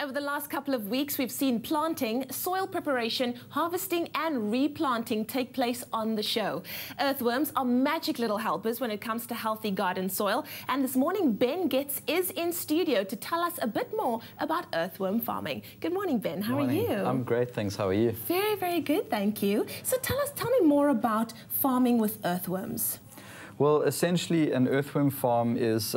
Over the last couple of weeks, we've seen planting, soil preparation, harvesting and replanting take place on the show. Earthworms are magic little helpers when it comes to healthy garden soil. And this morning, Ben Getz is in studio to tell us a bit more about earthworm farming. Good morning, Ben. How are you? I'm great, thanks. How are you? Very, very good, thank you. So tell me more about farming with earthworms. Well, essentially, an earthworm farm is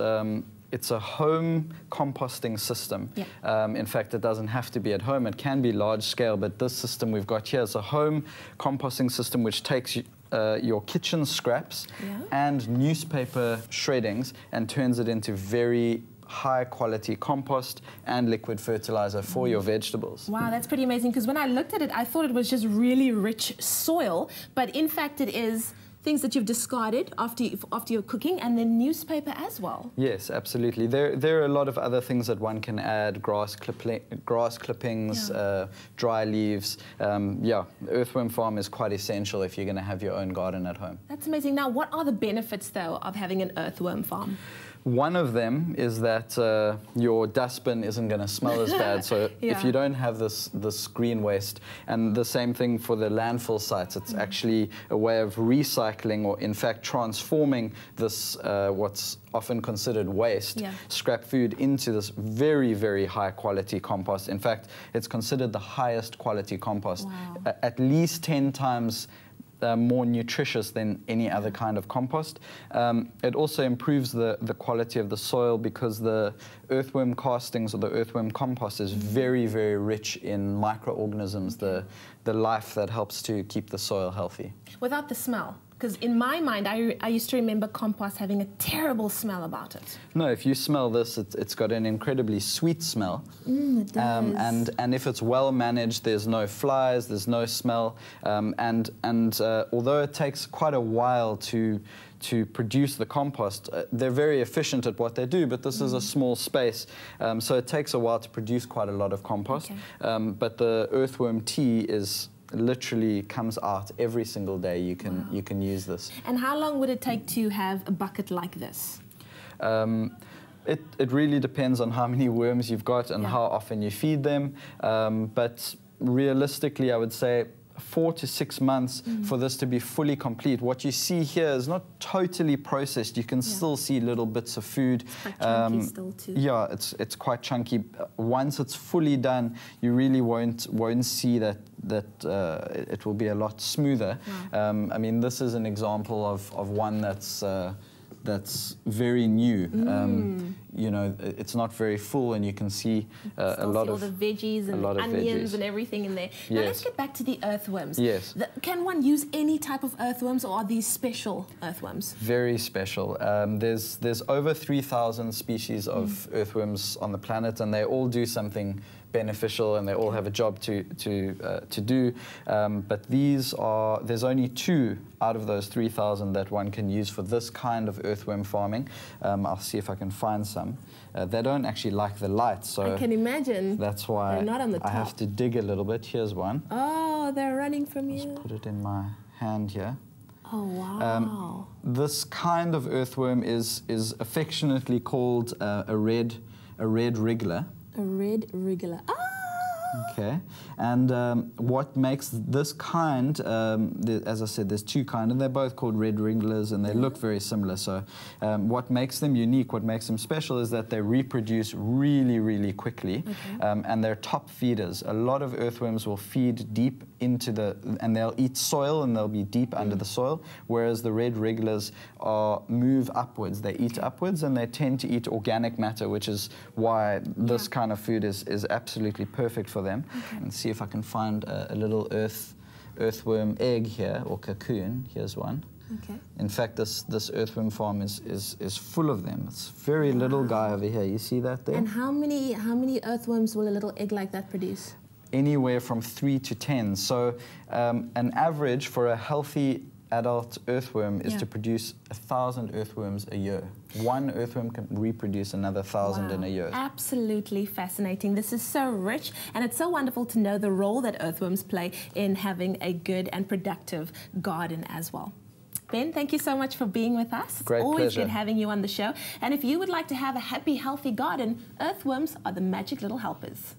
it's a home composting system. Yeah. In fact, it doesn't have to be at home. It can be large scale, but this system we've got here is a home composting system which takes your kitchen scraps and newspaper shreddings and turns it into very high quality compost and liquid fertilizer for your vegetables. Wow, that's pretty amazing, because when I looked at it, I thought it was just really rich soil, but in fact it is things that you've discarded after you're cooking, and then newspaper as well. Yes, absolutely. There are a lot of other things that one can add: grass clippings, dry leaves. Earthworm farm is quite essential if you're going to have your own garden at home. That's amazing. Now, what are the benefits, though, of having an earthworm farm? One of them is that your dustbin isn't going to smell as bad. So if you don't have this green waste, and the same thing for the landfill sites, it's actually a way of recycling, or in fact transforming this what's often considered waste, scrap food, into this very, very high quality compost. In fact, it's considered the highest quality compost, at least 10 times more nutritious than any other kind of compost. It also improves the quality of the soil, because the earthworm castings or the earthworm compost is very, very rich in microorganisms, the life that helps to keep the soil healthy. Without the smell? Because in my mind, I used to remember compost having a terrible smell about it. No, if you smell this, it's got an incredibly sweet smell. It does. And if it's well managed, there's no flies, there's no smell. Although it takes quite a while to produce the compost, they're very efficient at what they do, but this is a small space, so it takes a while to produce quite a lot of compost. But the earthworm tea literally comes out every single day. You can use this. And how long would it take to have a bucket like this? It really depends on how many worms you've got and how often you feed them. But realistically, I would say 4 to 6 months for this to be fully complete. What you see here is not totally processed. You can still see little bits of food. It's quite chunky still too. Yeah, it's quite chunky. Once it's fully done, you really won't see that it will be a lot smoother. I mean, this is an example of one that's very new. You know, it's not very full, and you can see a lot of all the veggies and onions and everything in there. Now let's get back to the earthworms. Yes. Can one use any type of earthworms, or are these special earthworms? Very special. There's over 3,000 species of earthworms on the planet, and they all do something beneficial, and they all have a job to do. But there's only 2 out of those 3,000 that one can use for this kind of earthworm farming. I'll see if I can find some. They don't actually like the light, so I can imagine. That's why they're not on the top. I have to dig a little bit. Here's one. Oh, they're running from you. Just put it in my hand here. Oh, wow. This kind of earthworm is affectionately called a red wriggler. A red wriggler. Ah! Okay, and what makes this kind, as I said, there's 2 kinds, and they're both called red wrigglers, and they look very similar. So what makes them unique, what makes them special, is that they reproduce really, really quickly, and they're top feeders. A lot of earthworms will feed deep into and they'll eat soil, and they'll be deep under the soil, whereas the red wrigglers move upwards. They eat upwards, and they tend to eat organic matter, which is why this kind of food is absolutely perfect for them. And see if I can find a little earthworm egg here, or cocoon. Here's one. In fact, this earthworm farm is full of them. It's a very little guy over here. You see that there? And how many earthworms will a little egg like that produce? Anywhere from 3 to 10. So an average for a healthy adult earthworm is to produce 1,000 earthworms a year. One earthworm can reproduce another 1,000 in a year. Absolutely fascinating. This is so rich, and it's so wonderful to know the role that earthworms play in having a good and productive garden as well. Ben, thank you so much for being with us. Great Always pleasure. good having you on the show. And if you would like to have a happy, healthy garden, earthworms are the magic little helpers.